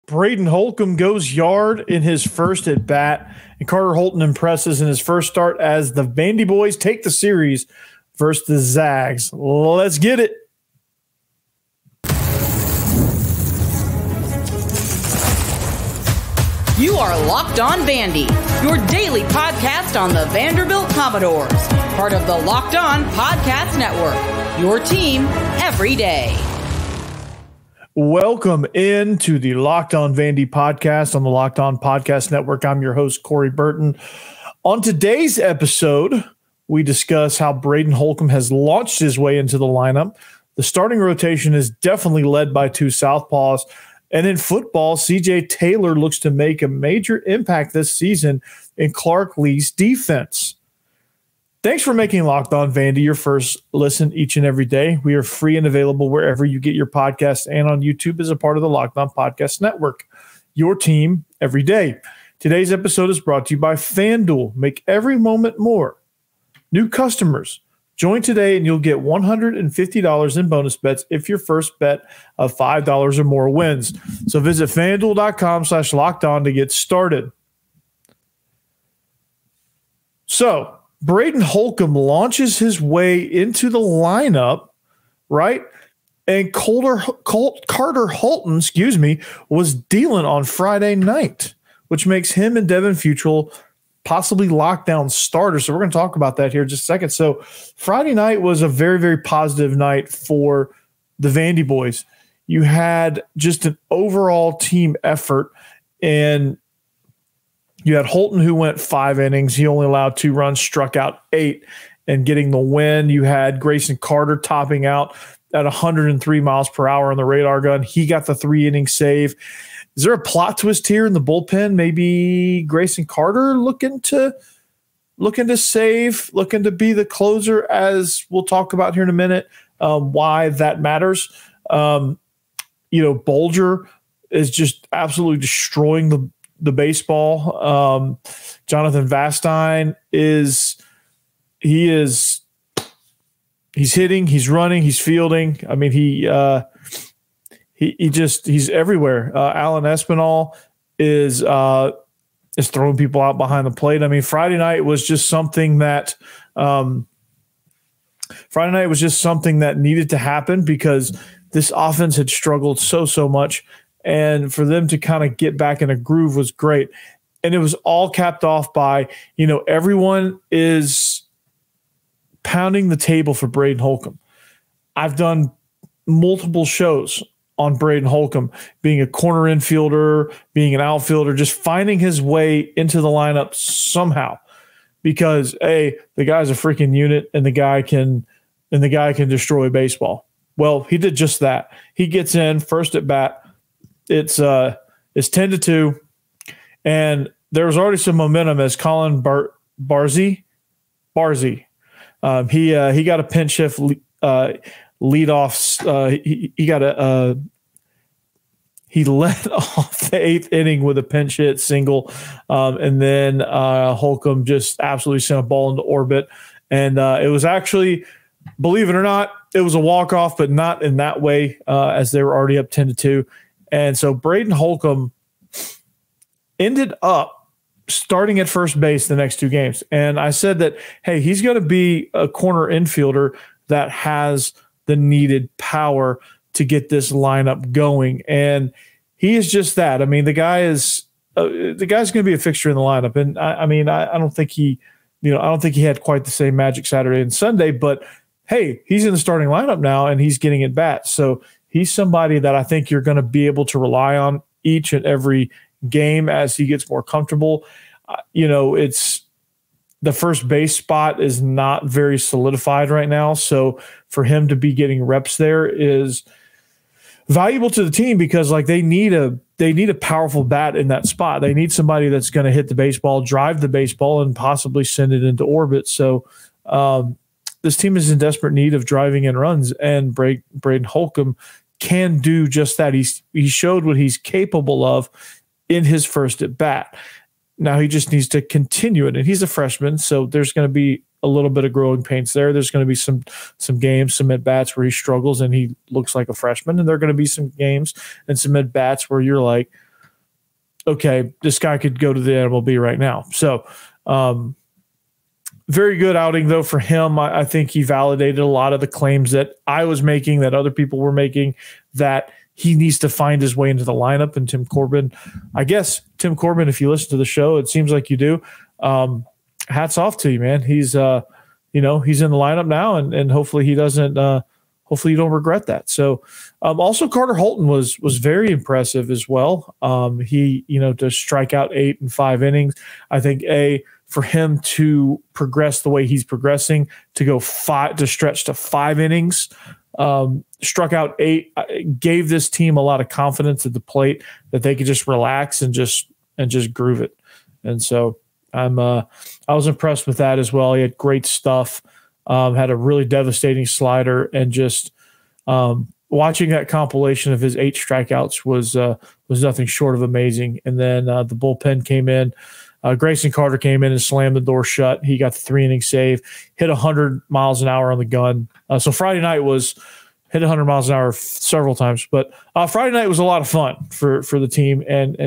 Braden Holcomb goes yard in his first at bat, and Carter Holton impresses in his first start as the Vandy boys take the series versus the Zags. Let's get it. You are Locked On Vandy, your daily podcast on the Vanderbilt Commodores, part of the Locked On Podcast Network, your team every day. Welcome into the Locked On Vandy podcast on the Locked On Podcast Network. I'm your host, Corey Burton. On today's episode, we discuss how Braden Holcomb has launched his way into the lineup. The starting rotation is definitely led by two southpaws. And in football, C.J. Taylor looks to make a major impact this season in Clark Lea's defense. Thanks for making Locked On Vandy your first listen each and every day. We are free and available wherever you get your podcasts and on YouTube as a part of the Locked On Podcast Network, your team every day. Today's episode is brought to you by FanDuel. Make every moment more. New customers, join today and you'll get $150 in bonus bets if your first bet of $5 or more wins. So visit FanDuel.com/lockedon to get started. So Braden Holcomb launches his way into the lineup, right? And Carter Holton, was dealing on Friday night, which makes him and Devin Futrell possibly lockdown starters. So we're going to talk about that here in just a second. So Friday night was a very, very positive night for the Vandy boys. You had just an overall team effort, and you had Holton, who went 5 innings. He only allowed 2 runs, struck out 8, and getting the win. You had Grayson Carter topping out at 103 miles per hour on the radar gun. He got the 3-inning save. Is there a plot twist here in the bullpen? Maybe Grayson Carter looking to save, looking to be the closer, as we'll talk about here in a minute, why that matters. Bolger is just absolutely destroying the baseball. Jonathan Vastine he's hitting, he's running, he's fielding. I mean, he's everywhere. Alan Espinal is throwing people out behind the plate. I mean, Friday night was just something that needed to happen because this offense had struggled so much. And for them to kind of get back in a groove was great. And it was all capped off by, everyone is pounding the table for Braden Holcomb. I've done multiple shows on Braden Holcomb being a corner infielder, being an outfielder, just finding his way into the lineup somehow. Because the guy's a freaking unit, and the guy can destroy baseball. Well, he did just that. He gets in first at bat. It's 10-2, and there was already some momentum as Colin Barzy. He got a pinch hit lead off. He led off the 8th inning with a pinch hit single, and then Holcomb just absolutely sent a ball into orbit. And it was actually, believe it or not, it was a walk-off, but not in that way, as they were already up 10-2. And so Braden Holcomb ended up starting at first base the next 2 games. And I said that, hey, he's going to be a corner infielder that has the needed power to get this lineup going. And he is just that. I mean, the guy's going to be a fixture in the lineup. And I don't think he had quite the same magic Saturday and Sunday, but hey, he's in the starting lineup now and he's getting at bats. So he's somebody that I think you're going to be able to rely on each and every game as he gets more comfortable. It's the first base spot is not very solidified right now. So for him to be getting reps there is valuable to the team because they need a powerful bat in that spot. They need somebody that's going to hit the baseball, drive the baseball, and possibly send it into orbit. So this team is in desperate need of driving in runs, and Braden Holcomb can do just that. He showed what he's capable of in his first at bat. Now he just needs to continue it, and he's a freshman, so there's going to be a little bit of growing pains there. There's going to be some games, some at-bats where he struggles and he looks like a freshman, and there are going to be some games and some at-bats where you're like, okay, this guy could go to the MLB right now. So, very good outing, though, for him. I think he validated a lot of the claims that I was making, that other people were making, that he needs to find his way into the lineup. And Tim Corbin, I guess, Tim Corbin, if you listen to the show, it seems like you do. Hats off to you, man. He's, he's in the lineup now, and hopefully he doesn't, hopefully you don't regret that. So, also Carter Holton was very impressive as well. He, to strike out 8 in 5 innings, I think for him to progress the way he's progressing, to go to stretch to 5 innings, struck out 8, gave this team a lot of confidence at the plate that they could just relax and just groove it. And so I was impressed with that as well. He had great stuff, had a really devastating slider, and just watching that compilation of his 8 strikeouts was nothing short of amazing. And then the bullpen came in. Grayson Carter came in and slammed the door shut. He got the 3-inning save, hit 100 miles an hour on the gun. So Friday night was hit 100 miles an hour several times, but Friday night was a lot of fun for the team. And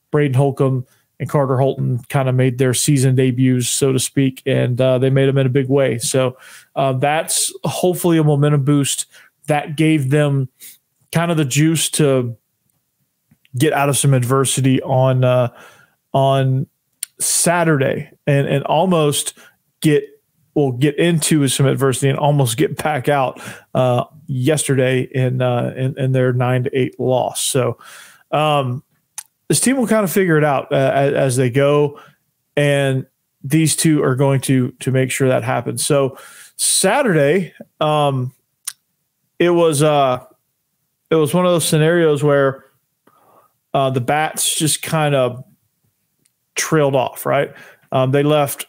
Braden Holcomb and Carter Holton kind of made their season debuts, so to speak, and they made them in a big way. So that's hopefully a momentum boost that gave them kind of the juice to get out of some adversity on Saturday and almost get into some adversity and almost get back out yesterday in their 9-8 loss. So this team will kind of figure it out as they go, and these two are going to make sure that happens. So Saturday, it was one of those scenarios where the bats just kind of trailed off, right? They left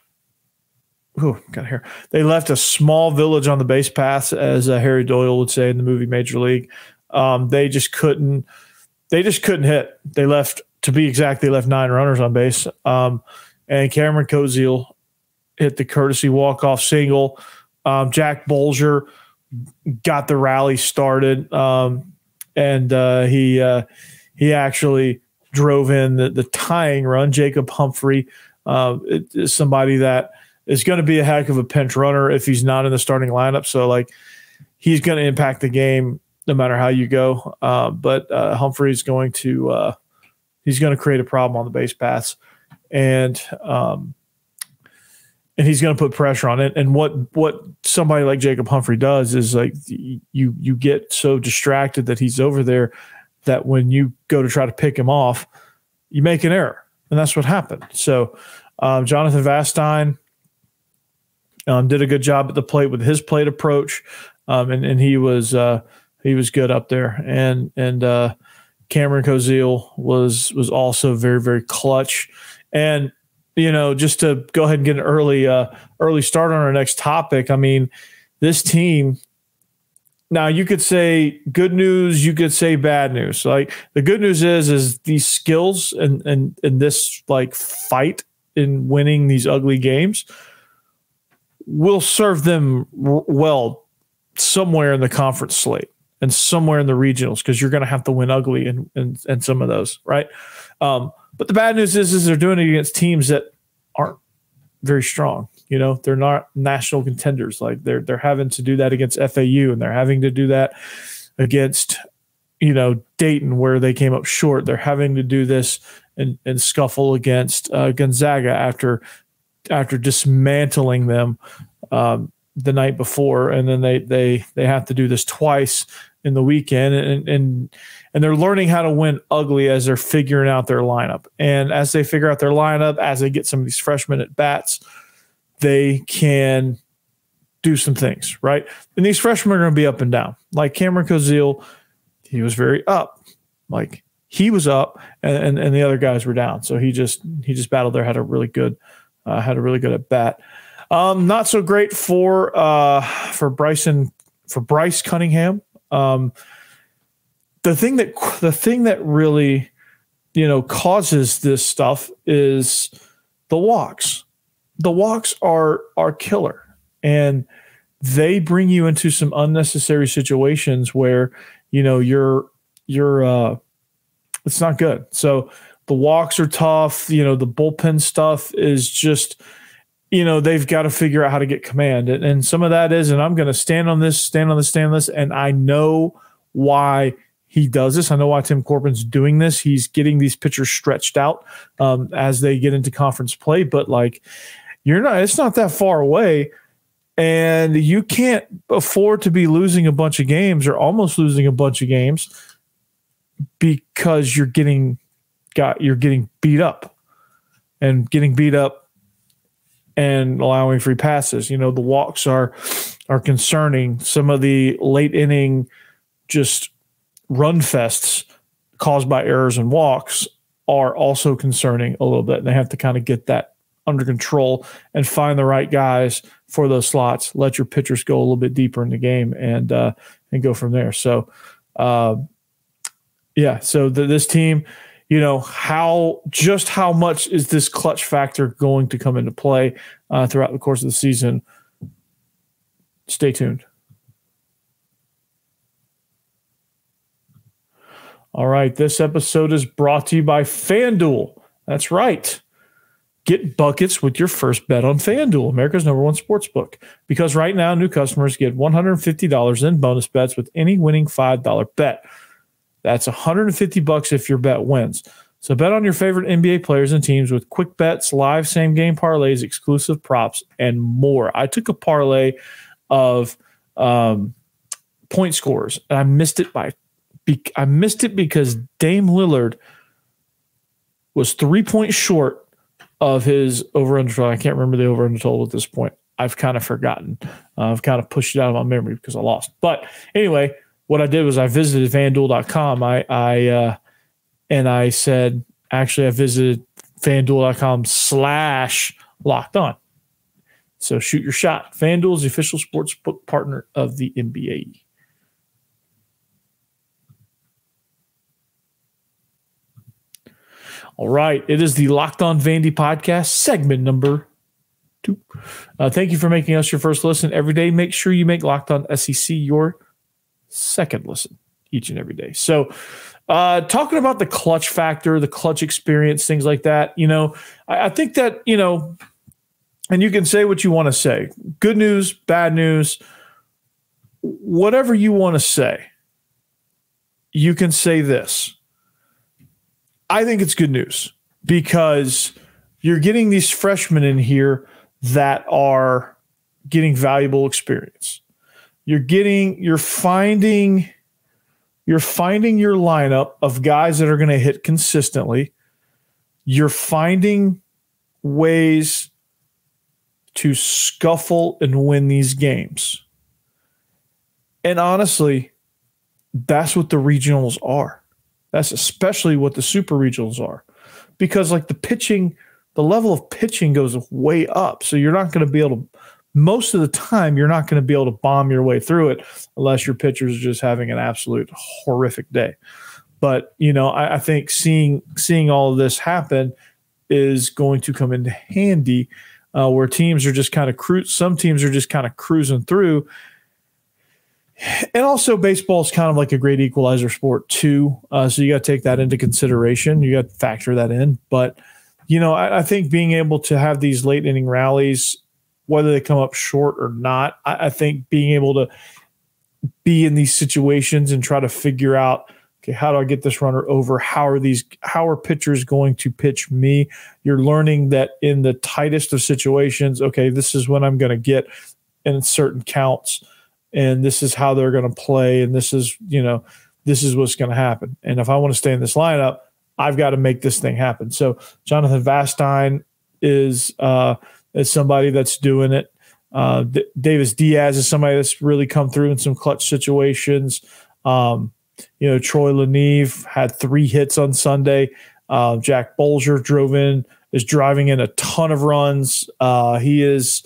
They left a small village on the base paths, as Harry Doyle would say in the movie Major League. They just couldn't hit. They left 9 runners on base. And Cameron Koziel hit the courtesy walk-off single. Jack Bolger got the rally started. And he actually drove in the tying run. Jacob Humphrey is somebody that is going to be a heck of a pinch runner if he's not in the starting lineup. So, he's going to impact the game no matter how you go. But Humphrey is going to he's going to create a problem on the base paths, and he's going to put pressure on it. And what somebody like Jacob Humphrey does is you get so distracted that he's over there that when you go to try to pick him off, you make an error, and that's what happened. So Jonathan Vastine did a good job at the plate with his plate approach, and he was good up there. And Cameron Koziel was also very, very clutch. And just to go ahead and get an early start on our next topic. I mean, this team. Now you could say good news, you could say bad news. The good news is these skills and this fight in winning these ugly games will serve them well somewhere in the conference slate and somewhere in the regionals, because you're going to have to win ugly in some of those, right? But the bad news is they're doing it against teams that aren't very strong. They're not national contenders. They're having to do that against FAU, and they're having to do that against Dayton, where they came up short. They're having to do this and scuffle against Gonzaga after dismantling them the night before, and then they have to do this twice in the weekend, and they're learning how to win ugly as they're figuring out their lineup. And as they figure out their lineup, as they get some of these freshmen at bats, they can do some things, right? And these freshmen are going to be up and down. Like Cameron Koziel, he was very up. He was up, and the other guys were down. So he just battled there, had a really good at bat. Not so great for Bryce Cunningham. The thing that really causes this stuff is the walks. The walks are killer, and they bring you into some unnecessary situations where you're it's not good. So The walks are tough. You know, the bullpen stuff is just, you know, they've got to figure out how to get command. And some of that is, and I'm going to stand on this. And I know why he does this. I know why Tim Corbin's doing this. He's getting these pitchers stretched out as they get into conference play. But like, it's not that far away. And you can't afford to be losing a bunch of games or almost losing a bunch of games because you're getting beat up and allowing free passes. You know, the walks are concerning. Some of the late inning just run fests caused by errors and walks are also concerning a little bit. And they have to kind of get that under control and find the right guys for those slots. Let your pitchers go a little bit deeper in the game and go from there. So, this team, you know, how much is this clutch factor going to come into play throughout the course of the season? Stay tuned. All right, this episode is brought to you by FanDuel. That's right. Get buckets with your first bet on FanDuel, America's #1 sportsbook. Because right now, new customers get $150 in bonus bets with any winning $5 bet. That's $150 if your bet wins. So bet on your favorite NBA players and teams with quick bets, live same-game parlays, exclusive props, and more. I took a parlay of point scorers, and I missed it because Dame Lillard was 3 points short of his over-under total. I can't remember the over-under total at this point. I've kind of forgotten. I've kind of pushed it out of my memory because I lost. But anyway, what I did was I visited FanDuel.com. I said, actually, I visited FanDuel.com/LockedOn. So shoot your shot. FanDuel is the official sportsbook partner of the NBA. All right. It is the Locked On Vandy podcast, segment number 2. Thank you for making us your first listen every day. Make sure you make Locked On SEC your second listen each and every day. So talking about the clutch factor, the clutch experience, things like that, you know, I think that, you know, and you can say what you want to say. Good news, bad news, whatever you want to say, you can say this. I think it's good news because you're getting these freshmen in here that are getting valuable experience. You're finding your lineup of guys that are going to hit consistently. You're finding ways to scuffle and win these games. And honestly, that's what the regionals are. That's especially what the super regionals are, because like the level of pitching goes way up. So you're not going to be able to, most of the time, you're not going to be able to bomb your way through it unless your pitchers are just having an absolute horrific day. But, you know, I think seeing all of this happen is going to come into handy where teams are just kind of some teams are just kind of cruising through. And also baseball is kind of like a great equalizer sport too. So you got to take that into consideration. You got to factor that in. But, you know, I think being able to have these late inning rallies, whether they come up short or not, I think being able to be in these situations and try to figure out, okay, how do I get this runner over? How are pitchers going to pitch me? You're learning that in the tightest of situations, okay, this is when I'm going to get in certain counts. And this is how they're going to play. And this is what's going to happen. And if I want to stay in this lineup, I've got to make this thing happen. So Jonathan Vastine is somebody that's doing it. Davis Diaz is somebody that's really come through in some clutch situations. Troy LaNeve had 3 hits on Sunday. Jack Bolger is driving in a ton of runs. He's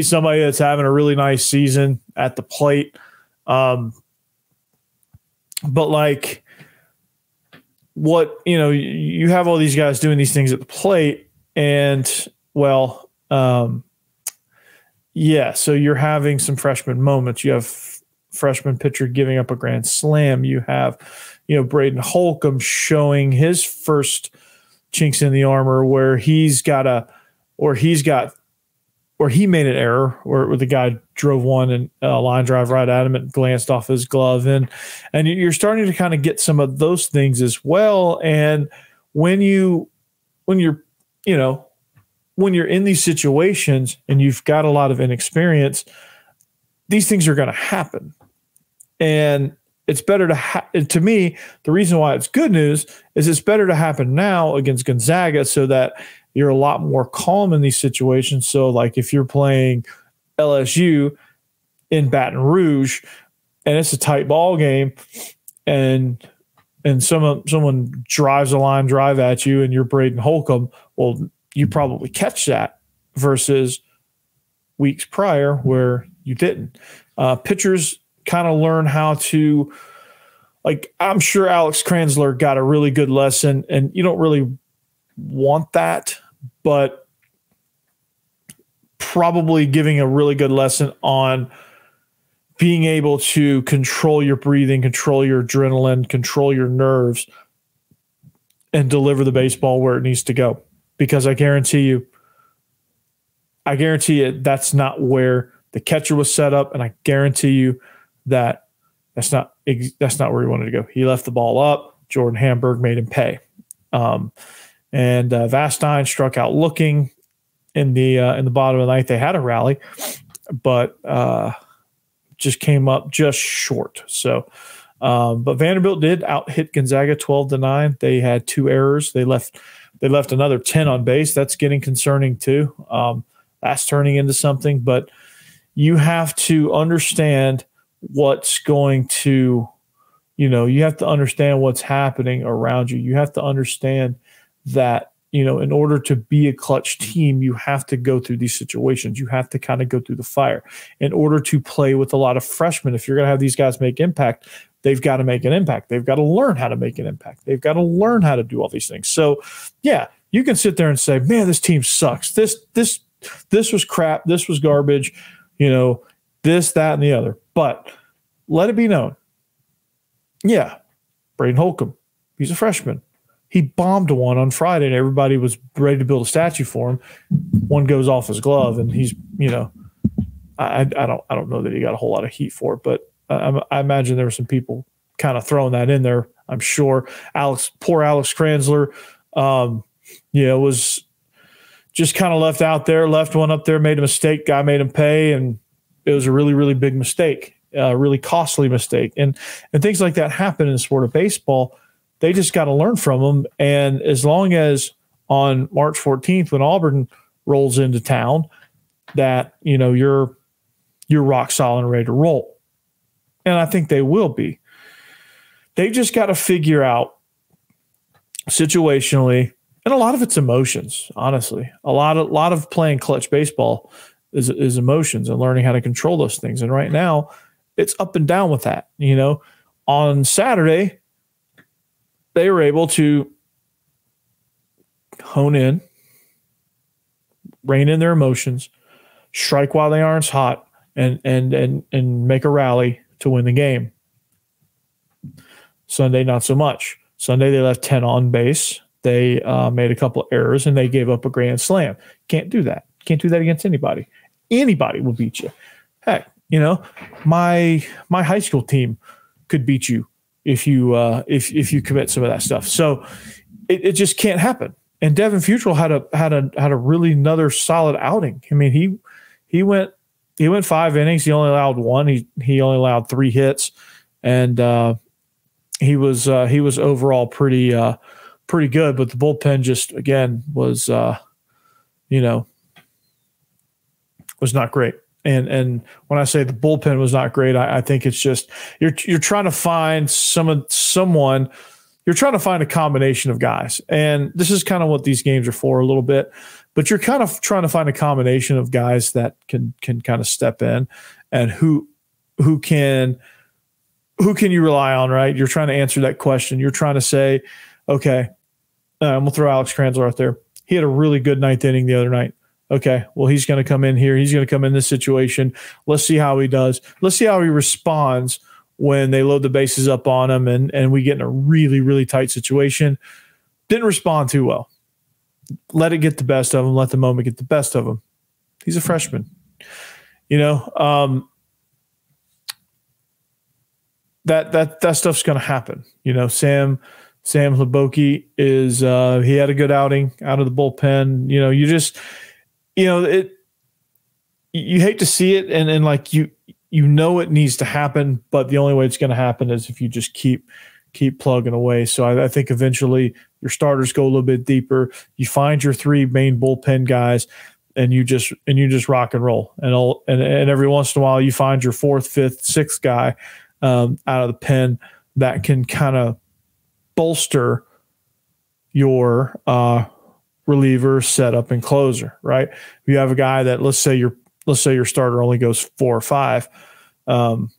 somebody that's having a really nice season at the plate. But like you have all these guys doing these things at the plate and so you're having some freshman moments. You have freshman pitcher giving up a grand slam. You have, Braden Holcomb showing his first chinks in the armor where he made an error where the guy drove one and line drive right at him and glanced off his glove. And you're starting to kind of get some of those things as well. And when you're in these situations and you've got a lot of inexperience, these things are going to happen. And it's better to me, the reason why it's good news is it's better to happen now against Gonzaga so that you're a lot more calm in these situations. So like if you're playing LSU in Baton Rouge and it's a tight ball game and someone drives a line drive at you and you're Braden Holcomb, well, you probably catch that versus weeks prior where you didn't. Pitchers kind of learn how to, like, I'm sure Alex Kranzler got a really good lesson, and you don't really want that, but probably giving a really good lesson on being able to control your breathing, control your adrenaline, control your nerves, and deliver the baseball where it needs to go. Because I guarantee you that's not where the catcher was set up, and I guarantee you that that's not where he wanted to go. He left the ball up. Jordan Hamburg made him pay. And Vastine struck out looking in the bottom of the ninth. They had a rally, but just came up just short. So, but Vanderbilt did out hit Gonzaga 12-9. They had 2 errors. They left another 10 on base. That's getting concerning too. That's turning into something. But you have to understand what's going to, you have to understand what's happening around you. You have to understand that, in order to be a clutch team, you have to go through these situations. You have to kind of go through the fire in order to play with a lot of freshmen. If you're going to have these guys make impact, they've got to make an impact. They've got to learn how to make an impact. They've got to learn how to do all these things. So, yeah, you can sit there and say, man, this team sucks. This was crap. This was garbage, this, that, and the other. But let it be known, yeah, Braden Holcomb, he's a freshman. He bombed one on Friday, and everybody was ready to build a statue for him. One goes off his glove, and he's, I don't know that he got a whole lot of heat for it, but I imagine there were some people kind of throwing that in there. I'm sure poor Alex Kranzler, was just kind of left out there, left one up there, made a mistake. Guy made him pay, and it was a really, really big mistake, a really costly mistake. And things like that happen in the sport of baseball. They just got to learn from them. And as long as on March 14th, when Auburn rolls into town, that, you're rock solid and ready to roll. And I think they will be. They just got to figure out situationally, and a lot of it's emotions, honestly. A lot of playing clutch baseball is emotions and learning how to control those things. And right now, it's up and down with that. On Saturday, they were able to hone in, rein in their emotions, strike while the iron's hot, and make a rally to win the game. Sunday, not so much. Sunday, they left 10 on base. They made a couple errors, and they gave up a grand slam. Can't do that. Can't do that against anybody. Anybody will beat you. Heck, my high school team could beat you if you commit some of that stuff. So it just can't happen. And Devin Futrell had a really another solid outing. I mean, he went 5 innings. He only allowed 1. He only allowed 3 hits, and he was overall pretty good. But the bullpen just again was not great. And when I say the bullpen was not great, I think it's just you're trying to find someone. You're trying to find a combination of guys, and this is kind of what these games are for a little bit. But you're kind of trying to find a combination of guys that can kind of step in, and who can you rely on, right? You're trying to answer that question. You're trying to say, okay, I'm gonna throw Alex Kranzler out there. He had a really good 9th inning the other night. Okay, well, he's going to come in here. He's going to come in this situation. Let's see how he does. Let's see how he responds when they load the bases up on him and we get in a really, really tight situation. Didn't respond too well. let it get the best of him. Let the moment get the best of him. He's a freshman. That stuff's going to happen. Sam Hleboki is he had a good outing out of the bullpen. You hate to see it, and like it needs to happen, but the only way it's going to happen is if you just keep plugging away. So I think eventually your starters go a little bit deeper. You find your 3 main bullpen guys, and you just rock and roll. And every once in a while you find your 4th, 5th, 6th guy out of the pen that can kind of bolster your reliever, setup, and closer. Right? If you have a guy that let's say your starter only goes 4 or 5. And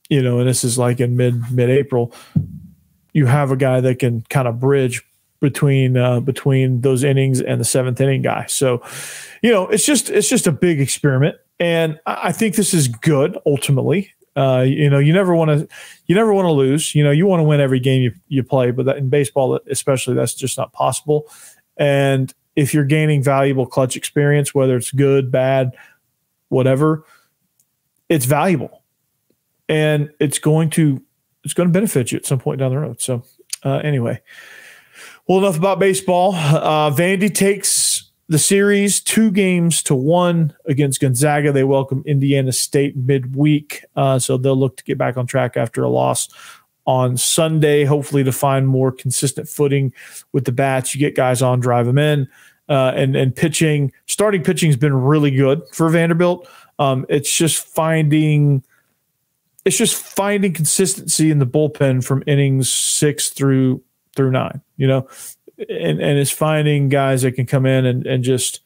this is like in mid-April, you have a guy that can kind of bridge between those innings and the 7th inning guy. So, it's just a big experiment, and I think this is good ultimately. You never want to lose. You want to win every game you play, but in baseball especially, that's just not possible. And if you're gaining valuable clutch experience, whether it's good, bad, whatever, it's valuable. And it's going to benefit you at some point down the road. So anyway, well, enough about baseball. Vandy takes the series 2-1 against Gonzaga. They welcome Indiana State midweek. So they'll look to get back on track after a loss on Sunday, hopefully to find more consistent footing with the bats. You get guys on, drive them in. And pitching, starting pitching has been really good for Vanderbilt. It's just finding consistency in the bullpen from innings 6 through 9, and it's finding guys that can come in and just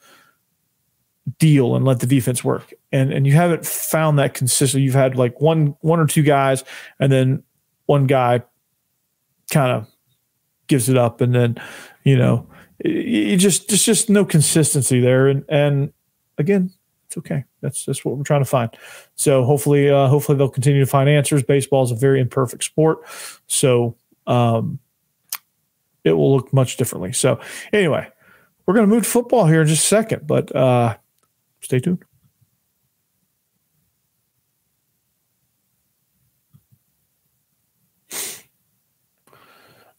deal and let the defense work. And you haven't found that consistent. You've had like one or 2 guys, and then one guy kind of gives it up, and then, it's just no consistency there. And again, it's okay. That's what we're trying to find. So hopefully they'll continue to find answers. Baseball is a very imperfect sport, so it will look much differently. So anyway, we're going to move to football here in just a second, but stay tuned.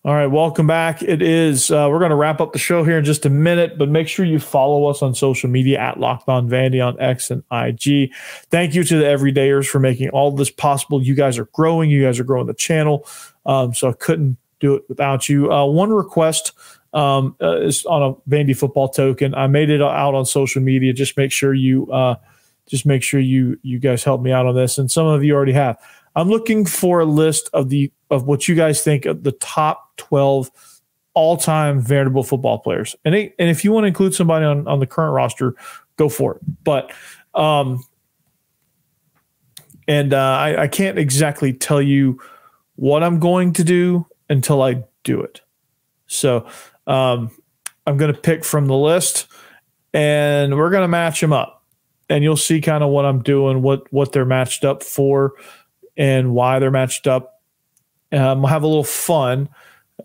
All right, welcome back. It is we're going to wrap up the show here in just a minute, but make sure you follow us on social media at Locked On Vandy on X and IG. Thank you to the everydayers for making all this possible. You guys are growing. You guys are growing the channel, so I couldn't do it without you. One request is on a Vandy football token. I made it out on social media. Just make sure you guys help me out on this, and some of you already have. I'm looking for a list of what you guys think of the top 12 all-time Vanderbilt football players. And if you want to include somebody on the current roster, go for it. But I can't exactly tell you what I'm going to do until I do it. So I'm going to pick from the list, and we're going to match them up. And you'll see kind of what I'm doing, what they're matched up for, and why they're matched up. We'll have a little fun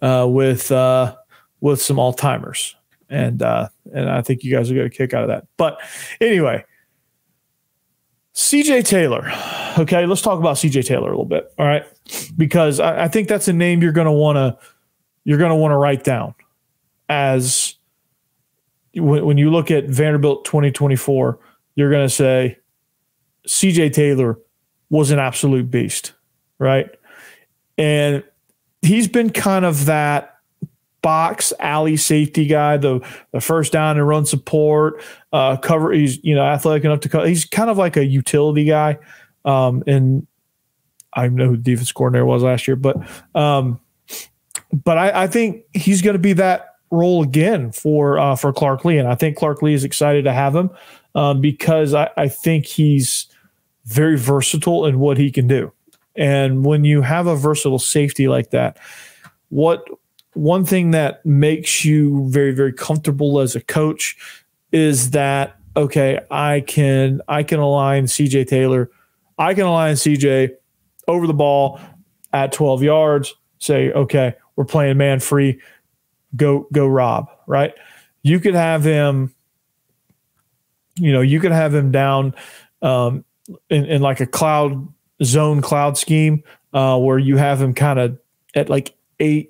with some all-timers, and I think you guys will get a kick out of that. But anyway, CJ Taylor. Okay, let's talk about CJ Taylor a little bit. All right, because I think that's a name you're going to want to write down as when you look at Vanderbilt 2024. You're going to say CJ Taylor was an absolute beast, right? And he's been kind of that box alley safety guy, the first down and run support, cover. He's athletic enough to cover. He's kind of like a utility guy. And I know who the defense coordinator was last year, but I think he's going to be that role again for Clark Lea, and I think Clark Lea is excited to have him because I think he's very versatile in what he can do. And when you have a versatile safety like that, one thing that makes you very, very comfortable as a coach is that, okay, I can align CJ Taylor. I can align CJ over the ball at 12 yards, say, okay, we're playing man free, go Rob, right? you could have him, down in like a cloud scheme where you have him kind of at like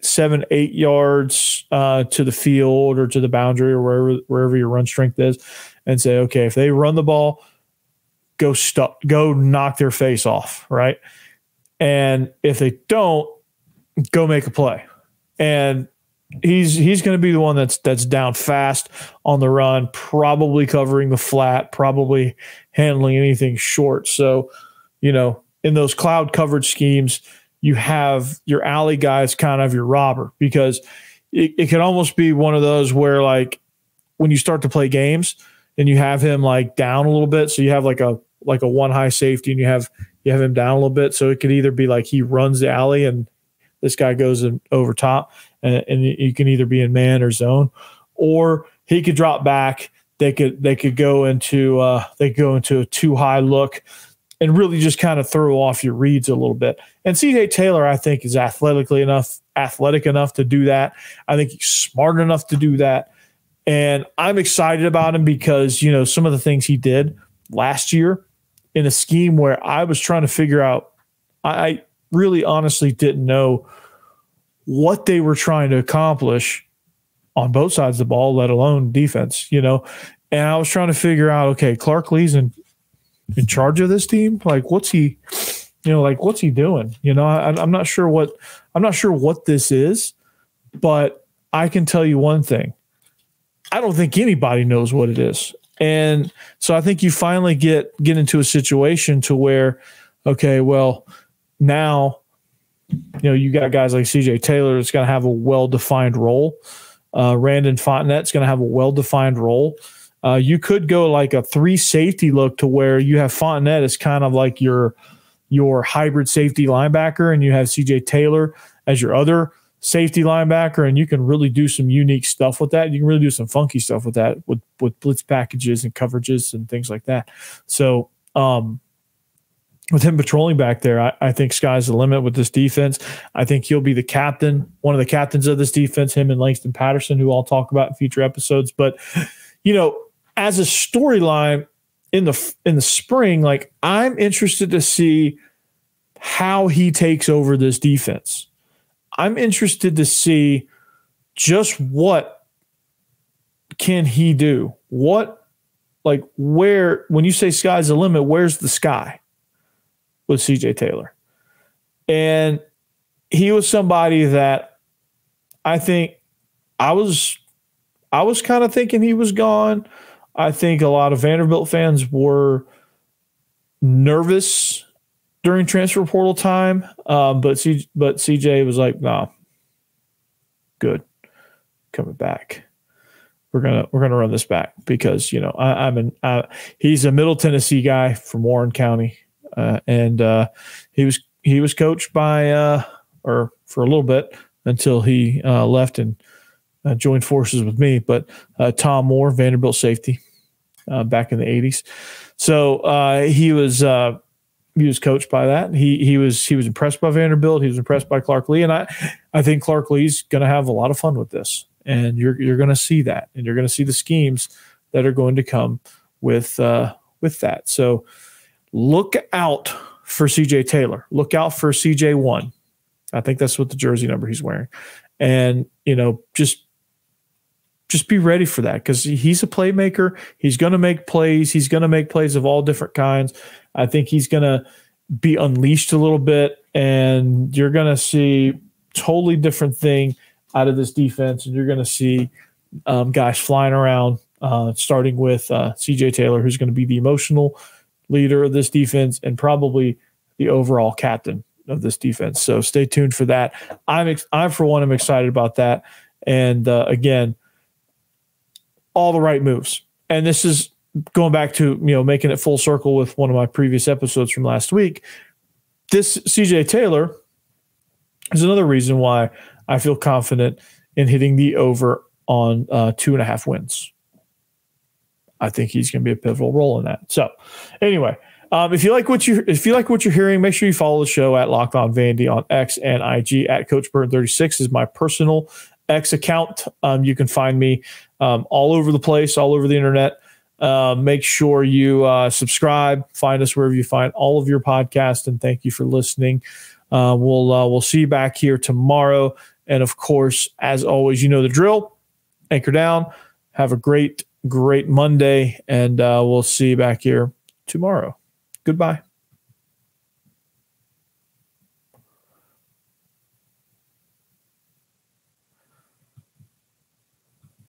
7, 8 yards to the field or to the boundary or wherever your run strength is, and say, okay, if they run the ball, go knock their face off, right? And if they don't, go make a play. And he's going to be the one that's down fast on the run, probably covering the flat, probably handling anything short. So, in those cloud coverage schemes, you have your alley guys kind of your robber, because it can almost be one of those where, like, when you start to play games and you have him like down a little bit, so you have like a one high safety and you have him down a little bit, so it could either be like he runs the alley and this guy goes in over top, and you can either be in man or zone, or he could drop back. They could go into a too high look and really just kind of throw off your reads a little bit. And CJ Taylor, I think, is athletic enough to do that. I think he's smart enough to do that. And I'm excited about him because, some of the things he did last year in a scheme where I was trying to figure out, I really honestly didn't know what they were trying to accomplish on both sides of the ball, let alone defense, and I was trying to figure out, okay, Clark Lea's in charge of this team. Like, what's he doing? I'm not sure what this is, but I can tell you one thing. I don't think anybody knows what it is. And so I think you finally get into a situation to where, okay, well, now, you got guys like CJ Taylor that's going to have a well-defined role. Randon Fontenet's going to have a well-defined role. You could go like a 3 safety look to where you have Fontenet as kind of like your hybrid safety linebacker, and you have CJ Taylor as your other safety linebacker, and you can really do some unique stuff with that. You can really do some funky stuff with that, with blitz packages and coverages and things like that. So with him patrolling back there, I think sky's the limit with this defense. I think he'll be the captain, one of the captains of this defense, him and Langston Patterson, who I'll talk about in future episodes. But, as a storyline in the spring, like, I'm interested to see how he takes over this defense. I'm interested to see just what can he do? When you say sky's the limit, where's the sky with CJ Taylor? And he was somebody that I think I was kind of thinking he was gone. I think a lot of Vanderbilt fans were nervous during transfer portal time, but CJ was like, "Nah, good, coming back. We're gonna run this back because he's a Middle Tennessee guy from Warren County, and he was coached by or for a little bit until he left and joined forces with me, but Tom Moore, Vanderbilt safety, back in the 80s. So he was coached by that. He was impressed by Vanderbilt. He was impressed by Clark Lea, and I think Clark Lea's going to have a lot of fun with this. And you're going to see that, and you're going to see the schemes that are going to come with that. So look out for CJ Taylor. Look out for CJ1. I think that's what the jersey number he's wearing, and just be ready for that, because he's a playmaker. He's going to make plays. He's going to make plays of all different kinds. I think he's going to be unleashed a little bit, and you're going to see totally different thing out of this defense, and you're going to see guys flying around, starting with CJ Taylor, who's going to be the emotional leader of this defense and probably the overall captain of this defense. So stay tuned for that. I'm for one, I'm excited about that. And again, all the right moves. And this is going back to, making it full circle with one of my previous episodes from last week. This CJ Taylor is another reason why I feel confident in hitting the over on 2.5 wins. I think he's going to be a pivotal role in that. So anyway, if you like what you're hearing, make sure you follow the show at Locked On Vandy on X and IG. At Coach Burton 36 is my personal X account. You can find me all over the place, all over the internet. Make sure you subscribe. Find us wherever you find all of your podcasts, and thank you for listening. We'll see you back here tomorrow. And of course, as always, you know the drill. Anchor down. Have a great Monday, and we'll see you back here tomorrow. Goodbye.